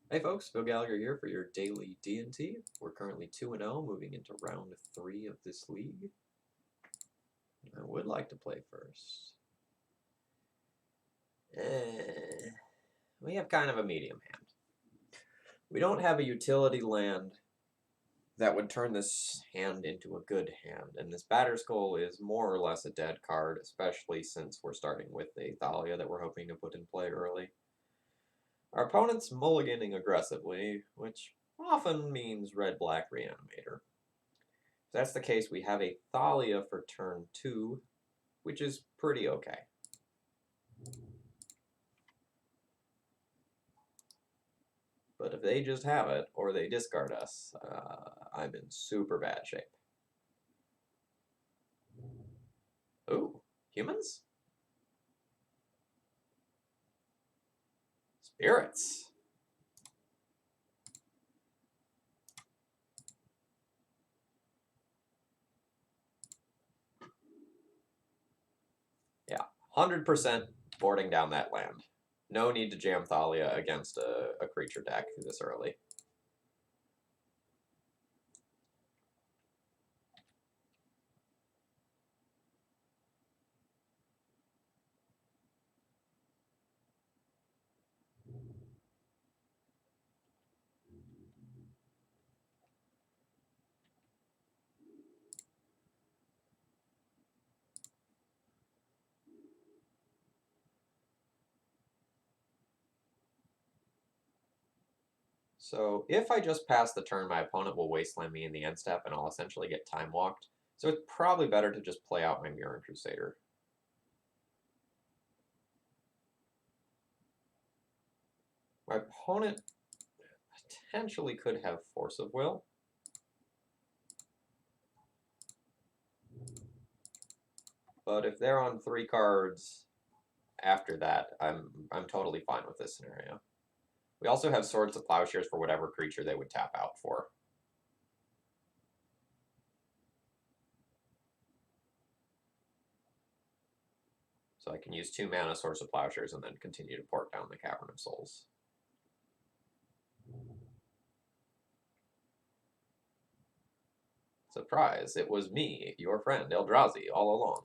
Hey folks, Phil Gallagher here for your daily D&T. We're currently 2-0, moving into round 3 of this league. I would like to play first. We have kind of a medium hand. We don't have a utility land that would turn this hand into a good hand, and this Batter's Goal is more or less a dead card, especially since we're starting with a Thalia that we're hoping to put in play early. Our opponent's mulliganing aggressively, which often means red-black Reanimator. If that's the case, we have a Thalia for turn 2, which is pretty okay. But if they just have it, or they discard us, I'm in super bad shape. Ooh, humans? Spirits. Yeah, 100% boarding down that land. No need to jam Thalia against a creature deck this early. So if I just pass the turn, my opponent will wasteland me in the end step, and I'll essentially get time walked. So it's probably better to just play out my Mirror Crusader. My opponent potentially could have Force of Will. But if they're on 3 cards after that, I'm totally fine with this scenario. We also have Swords to Plowshares for whatever creature they would tap out for. So I can use 2 mana Swords to Plowshares and then continue to port down the Cavern of Souls. Surprise, it was me, your friend Eldrazi, all along.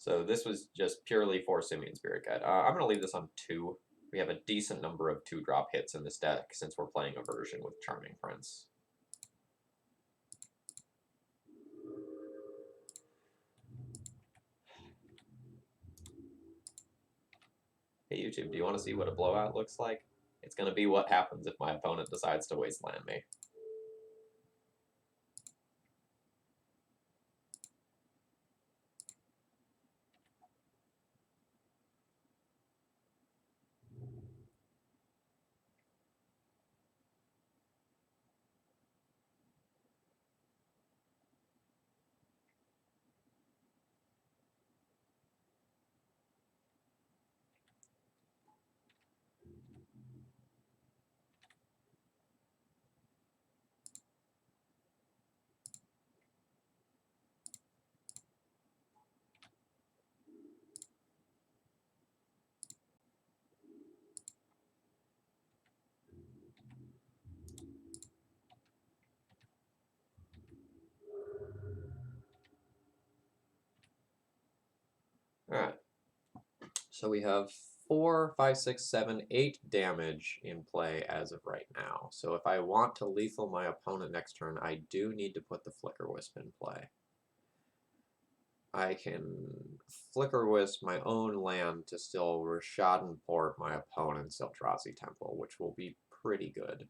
So this was just purely for Simian Spirit Guide. I'm going to leave this on 2. We have a decent number of 2-drop hits in this deck since we're playing a version with Charming Prince. Hey YouTube, do you want to see what a blowout looks like? It's going to be what happens if my opponent decides to wasteland me. Alright. So we have 4, 5, 6, 7, 8 damage in play as of right now. So if I want to lethal my opponent next turn, I do need to put the Flicker Wisp in play. I can Flicker Wisp my own land to still Rishadan Port my opponent's Eldrazi Temple, which will be pretty good.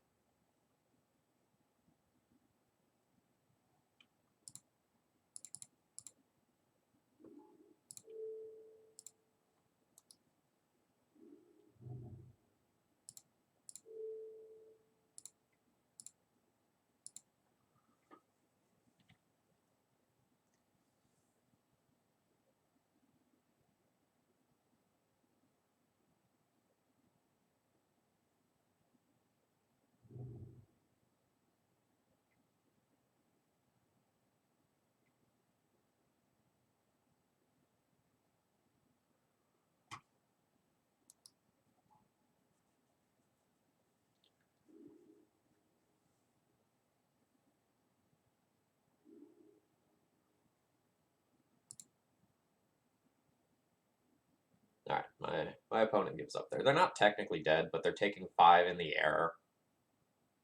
My opponent gives up there. They're not technically dead, but they're taking 5 in the air.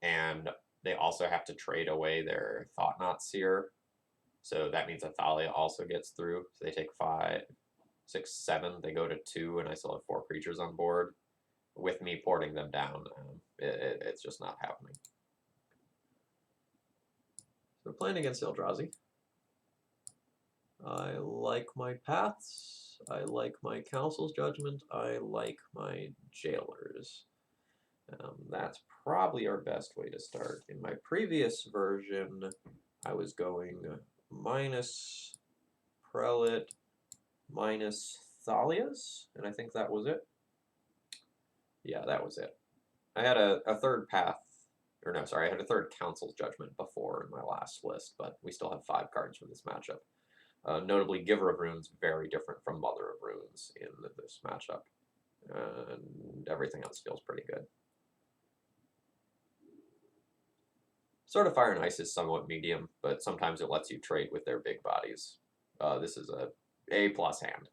And they also have to trade away their Thought-Knot Seer. So that means Athalia also gets through. So they take 5, 6, 7. They go to 2, and I still have 4 creatures on board. With me porting them down, it's just not happening. So playing against Eldrazi. I like my paths. I like my Council's Judgment. I like my Jailers. That's probably our best way to start. In my previous version, I was going minus Prelate, minus Thalia's, and I think that was it. Yeah, that was it. I had a third path, or no, sorry, I had a third Council's Judgment before in my last list, but we still have 5 cards for this matchup. Notably, Giver of Runes, very different from Mother of Runes in this matchup. And everything else feels pretty good. Sword of Fire and Ice is somewhat medium, but sometimes it lets you trade with their big bodies. This is a A+ hand.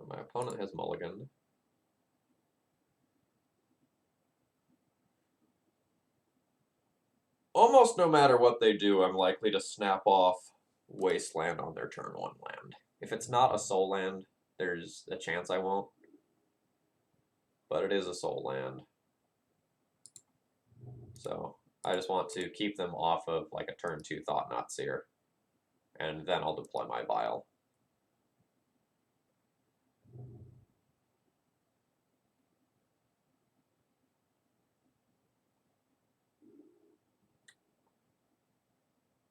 My opponent has mulliganed. Almost no matter what they do, I'm likely to snap off Wasteland on their turn 1 land. If it's not a soul land, there's a chance I won't. But it is a soul land. So I just want to keep them off of like a turn 2 Thought-Knot Seer. And then I'll deploy my Bile.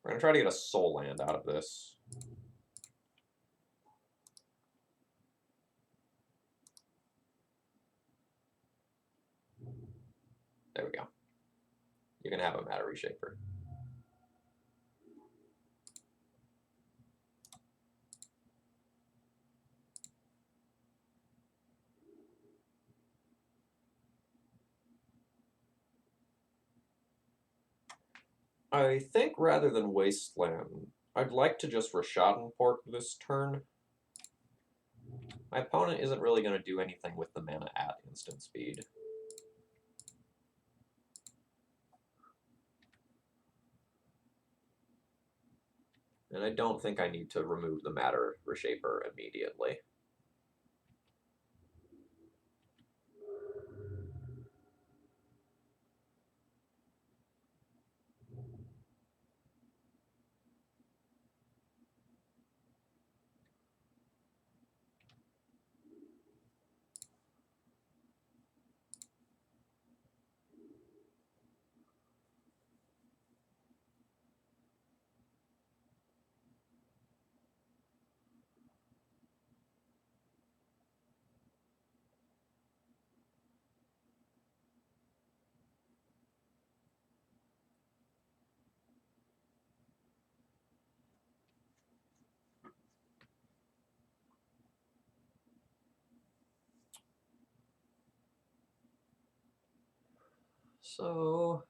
We're going to try to get a soul land out of this. There we go. You can have a Matter Reshaper. I think rather than Wasteland, I'd like to just Rishadan port this turn. My opponent isn't really going to do anything with the mana at instant speed. And I don't think I need to remove the Matter Reshaper immediately. So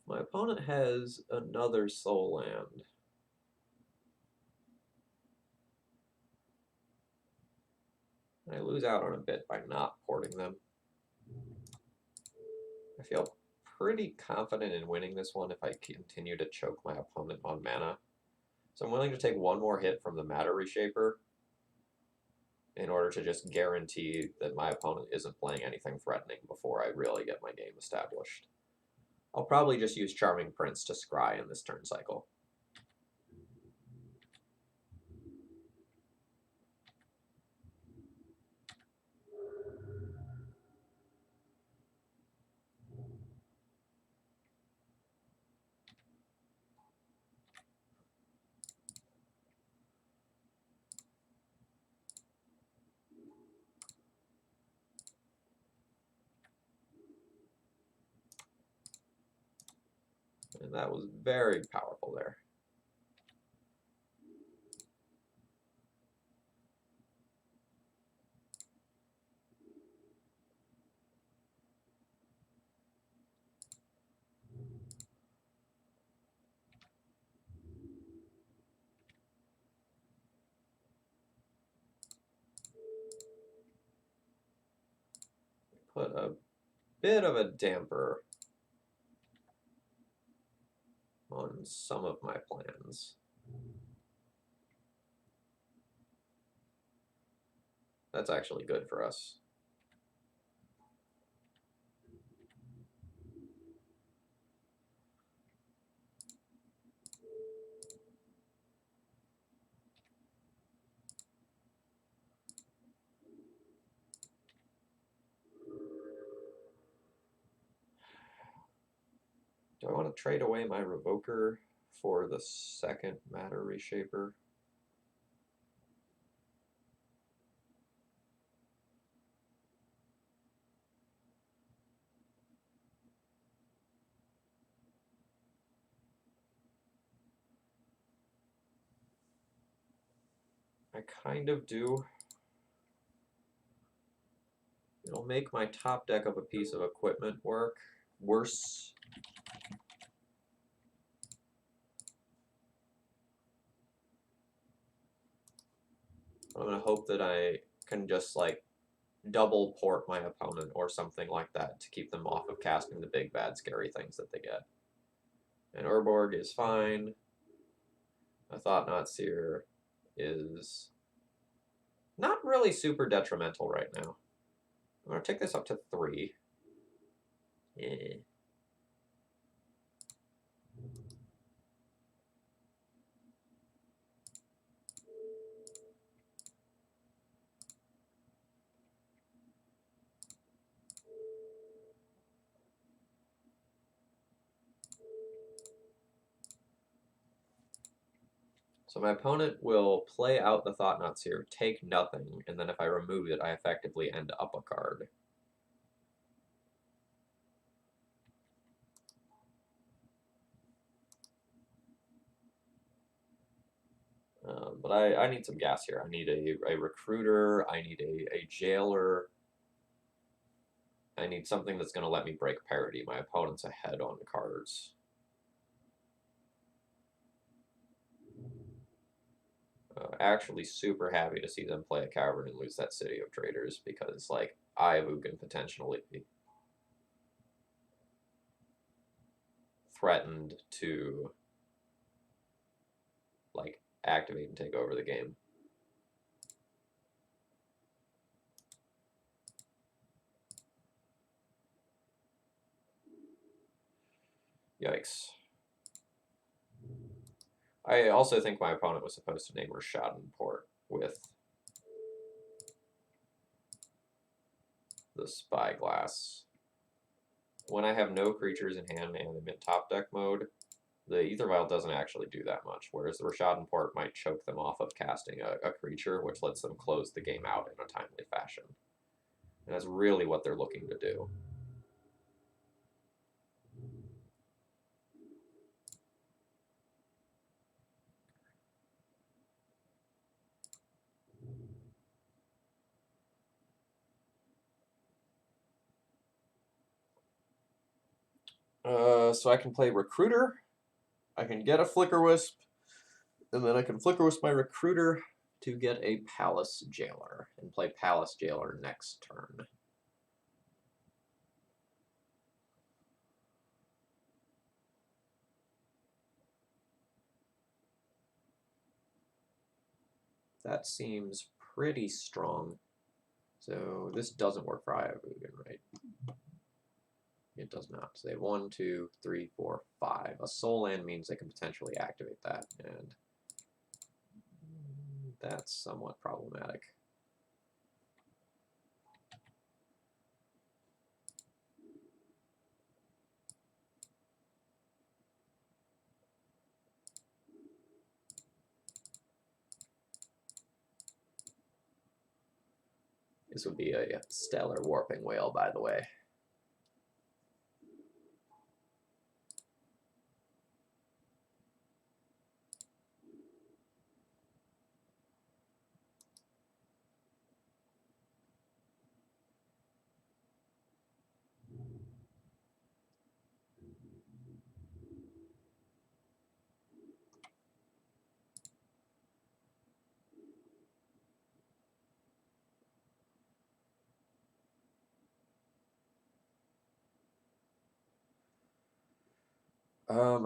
my opponent has another soul land. I lose out on a bit by not porting them. I feel pretty confident in winning this one if I continue to choke my opponent on mana. So I'm willing to take 1 more hit from the Matter Reshaper in order to just guarantee that my opponent isn't playing anything threatening before I really get my game established. I'll probably just use Charming Prince to scry in this turn cycle. And that was very powerful there. put a bit of a damper on some of my plans. That's actually good for us. Do I want to trade away my Revoker for the second Matter Reshaper? I kind of do. It'll make my top deck of a piece of equipment work worse. I'm going to hope that I can just, like, double port my opponent or something like that to keep them off of casting the big, bad, scary things that they get. And Urborg is fine. A Thought-Knot Seer is not really super detrimental right now. I'm going to take this up to 3. Eh. So my opponent will play out the Thought-Knot Seer, take nothing, and then if I remove it, I effectively end up a card. But I need some gas here. I need a recruiter. I need a jailer. I need something that's going to let me break parity. My opponent's ahead on cards. Actually super happy to see them play a Cavern and lose that City of Traders because, like, Ayavu can potentially be threatened to, like, activate and take over the game. Yikes. I also think my opponent was supposed to name Port with the Spyglass. When I have no creatures in hand and I'm in top deck mode, the Ether Vial doesn't actually do that much, whereas the Port might choke them off of casting a creature, which lets them close the game out in a timely fashion. And that's really what they're looking to do. So I can play Recruiter, I can get a Flicker Wisp, and then I can Flicker Wisp my Recruiter to get a Palace Jailer, and play Palace Jailer next turn. That seems pretty strong. So this doesn't work for Ayavugan, right? It does not. So they have 1, 2, 3, 4, 5. A soul land means they can potentially activate that, and that's somewhat problematic. This would be a stellar Warping Whale, by the way.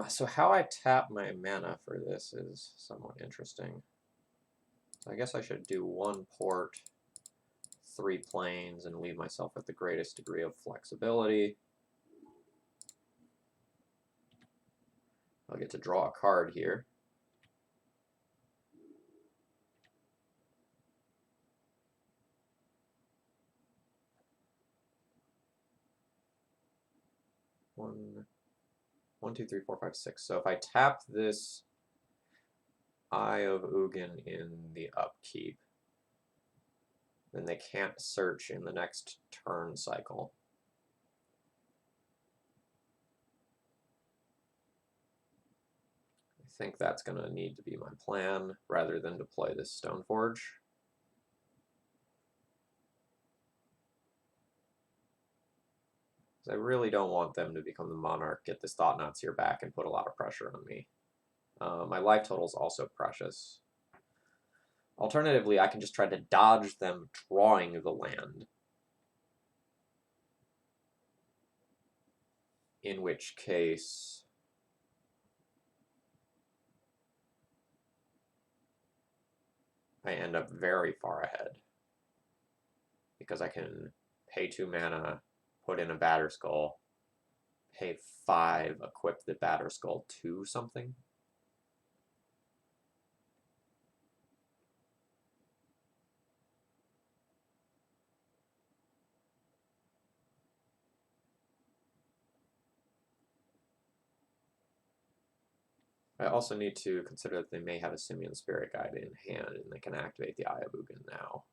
So how I tap my mana for this is somewhat interesting. I guess I should do 1 port, 3 planes, and leave myself with the greatest degree of flexibility. I'll get to draw a card here. One, two, three, four, five, six. So if I tap this Eye of Ugin in the upkeep, then they can't search in the next turn cycle. I think that's going to need to be my plan rather than to play this Stoneforge. I really don't want them to become the Monarch, get this Thought-Knot Seer back, and put a lot of pressure on me. My life total is also precious. Alternatively, I can just try to dodge them drawing the land. In which case... I end up very far ahead. Because I can pay 2 mana, put in a Batterskull, pay 5, equip the Batterskull to something. I also need to consider that they may have a Simian Spirit Guide in hand, and they can activate the Eye of Ugin now.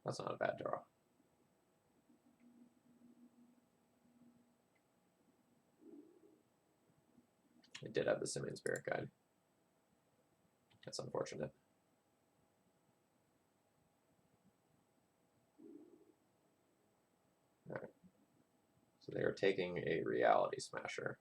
That's not a bad draw. I did have the Simian Spirit Guide. That's unfortunate. Alright. So they are taking a Reality Smasher.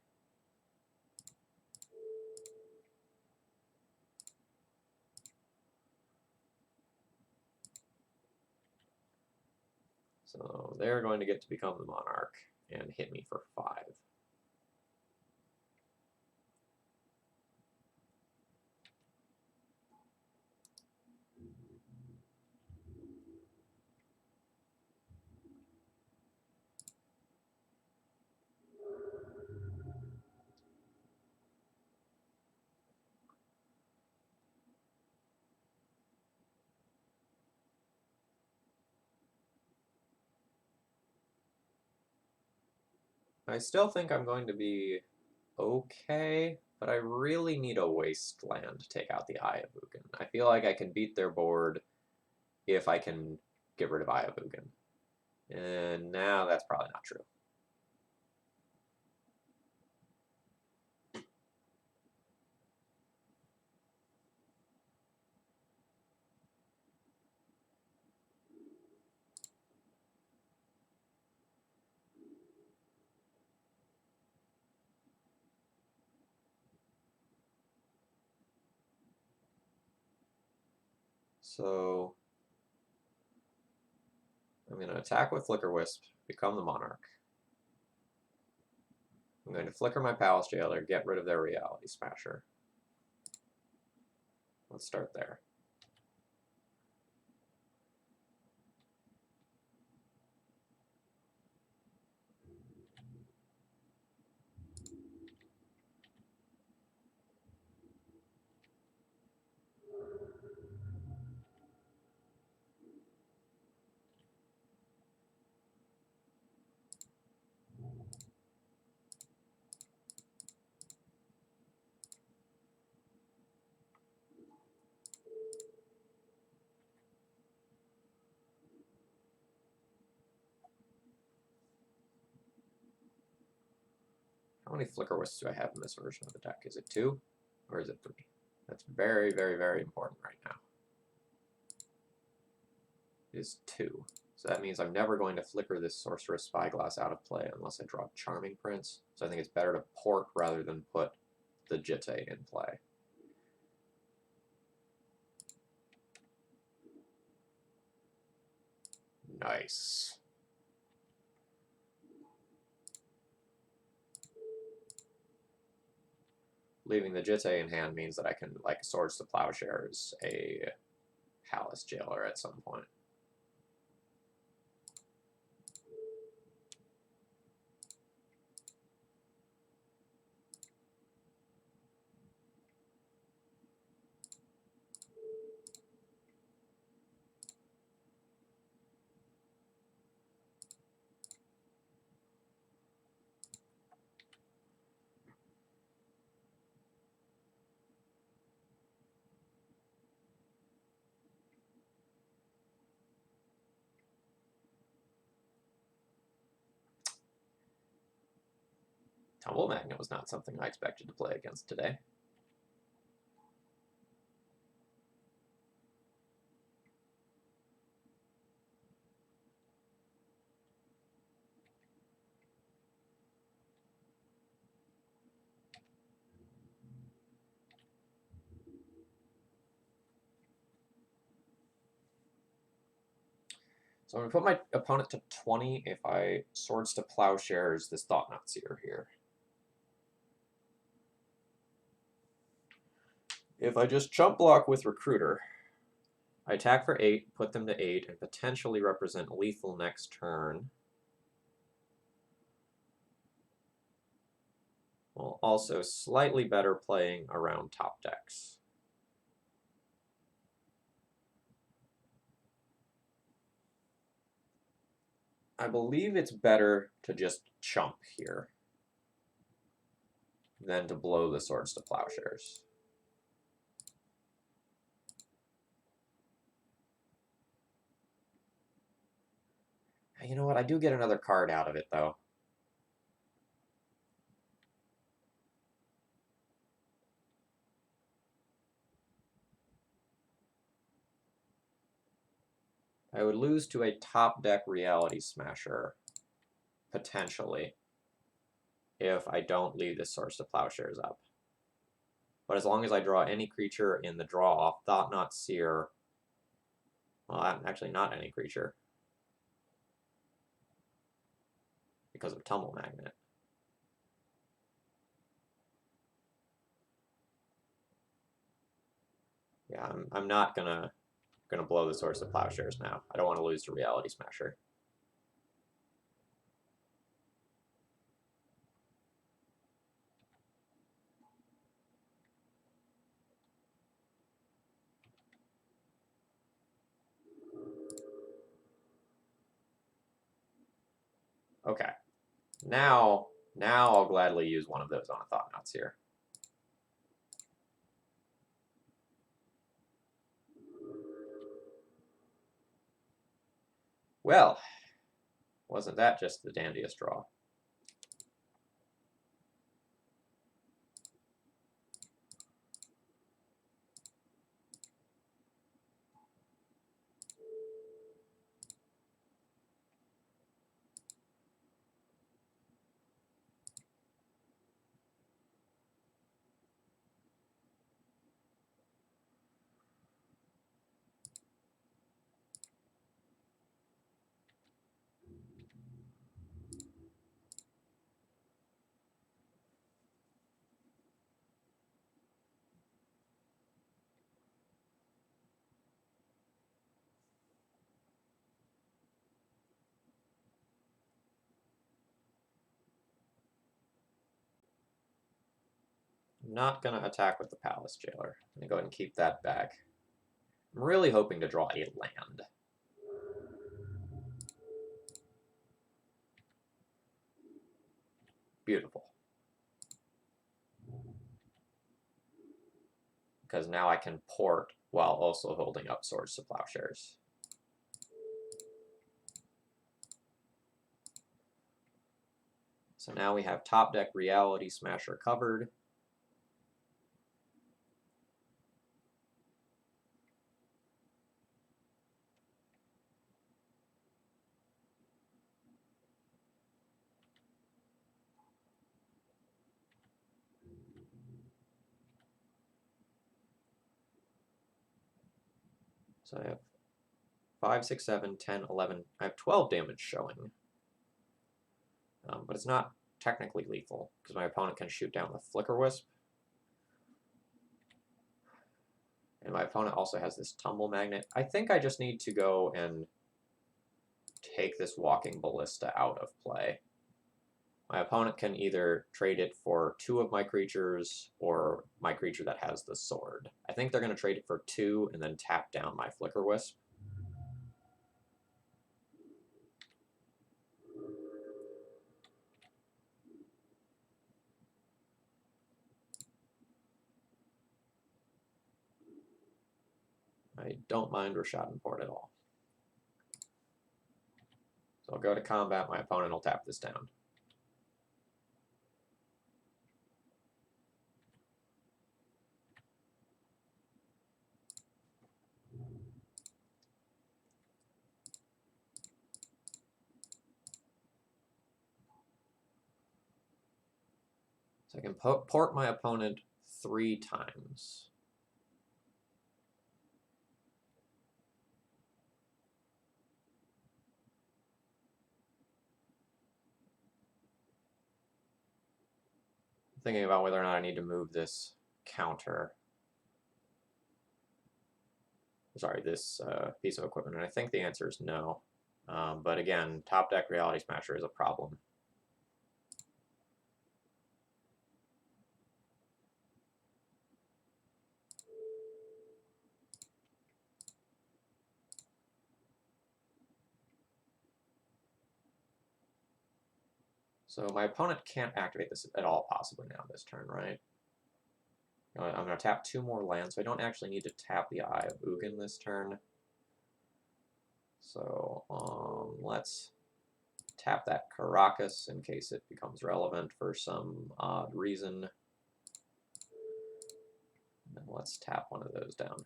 So they're going to get to become the Monarch and hit me for 5. I still think I'm going to be okay, but I really need a Wasteland to take out the Eye of Ugin. I feel like I can beat their board if I can get rid of Eye of Ugin. And now that's probably not true. So I'm going to attack with Flicker Wisp, become the Monarch. I'm going to flicker my Palace Jailer, get rid of their Reality Smasher. Let's start there. How many Flicker Wisps do I have in this version of the deck? Is it 2 or is it 3? That's very, very, very important right now. It is 2. So that means I'm never going to flicker this Sorceress Spyglass out of play unless I draw Charming Prince. So I think it's better to port rather than put the Jitte in play. Nice. Leaving the Jitte in hand means that I can, like, Swords to Plowshares a Palace Jailer at some point. Tumble Magnet was not something I expected to play against today. So I'm going to put my opponent to 20 if I Swords to Plowshares this Thought-Knot Seer here. If I just chump block with Recruiter, I attack for 8, put them to 8, and potentially represent lethal next turn. While also slightly better playing around top decks. I believe it's better to just chump here than to blow the Swords to Plowshares. You know what? I do get another card out of it, though. I would lose to a top deck Reality Smasher, potentially, if I don't leave this Swords to Plowshares up. But as long as I draw any creature in the draw off Thought-Knot Seer, well, actually not any creature, because of Tumble Magnet. Yeah, I'm not gonna blow the Swords to Plowshares now. I don't want to lose to Reality Smasher. Okay. Now I'll gladly use one of those on a Thought-Knot Seer. Well, wasn't that just the dandiest draw? I'm not going to attack with the Palace Jailer. I'm going to go ahead and keep that back. I'm really hoping to draw a land. Beautiful. Because now I can port while also holding up Swords to Plowshares. So now we have top deck Reality Smasher covered. So I have 5, 6, 7, 10, 11. I have 12 damage showing. But it's not technically lethal, because my opponent can shoot down the Flicker Wisp. And my opponent also has this Tumble Magnet. I think I just need to go and take this Walking Ballista out of play. My opponent can either trade it for 2 of my creatures or my creature that has the sword. I think they're going to trade it for 2 and then tap down my Flicker Wisp. I don't mind Rishadan-Port at all. So I'll go to combat, my opponent will tap this down. So I can port my opponent 3 times. Thinking about whether or not I need to move this counter. Sorry, this piece of equipment, and I think the answer is no. But again, top deck Reality Smasher is a problem. So my opponent can't activate this at all possibly now this turn, right? I'm going to tap 2 more lands, so I don't actually need to tap the Eye of Ugin this turn. So let's tap that Caracas in case it becomes relevant for some odd reason. And let's tap one of those down.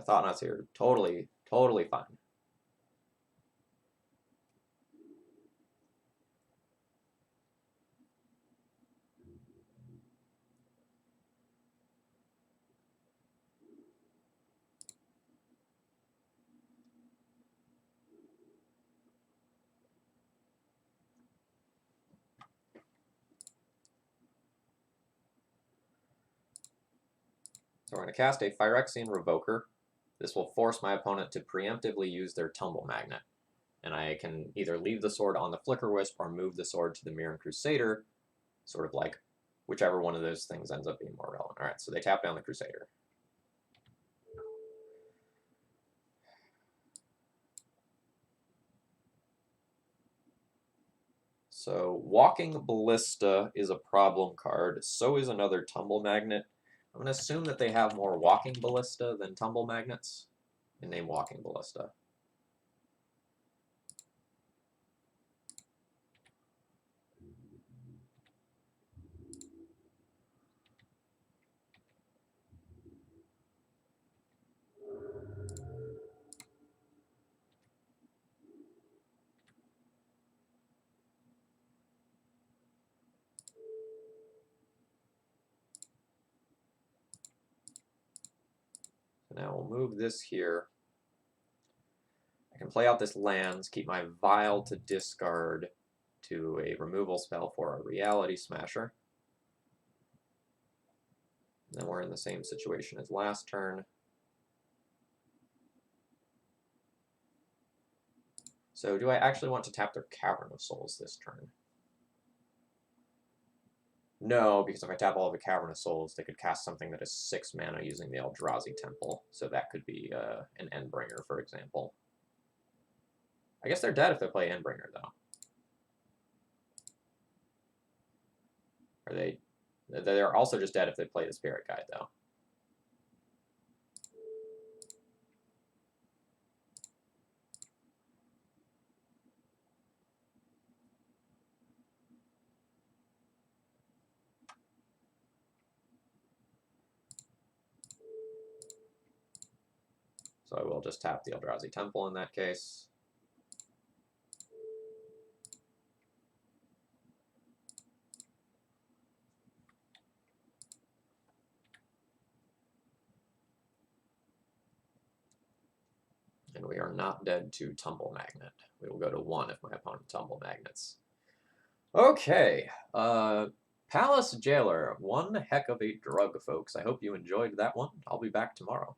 Thought-Knots here, totally fine. So we're going to cast a Phyrexian Revoker. This will force my opponent to preemptively use their Tumble Magnet. And I can either leave the sword on the Flicker Wisp or move the sword to the Mirran Crusader, sort of like whichever one of those things ends up being more relevant. Alright, so they tap down the Crusader. So Walking Ballista is a problem card, so is another Tumble Magnet. I'm going to assume that they have more Walking Ballista than Tumble Magnets, and name Walking Ballista. So now we'll move this here. I can play out this lands, keep my Vial to discard to a removal spell for a Reality Smasher. And then we're in the same situation as last turn. So do I actually want to tap their Cavern of Souls this turn? No, because if I tap all of the Cavern of Souls, they could cast something that is 6 mana using the Eldrazi Temple. So that could be an Endbringer, for example. I guess they're dead if they play Endbringer, though. Are they? They're also just dead if they play the Spirit Guide, though. So I will just tap the Eldrazi Temple in that case. And we are not dead to Tumble Magnet. We will go to 1 if my opponent Tumble Magnets. Okay, Palace Jailer, one heck of a drug, folks. I hope you enjoyed that one. I'll be back tomorrow.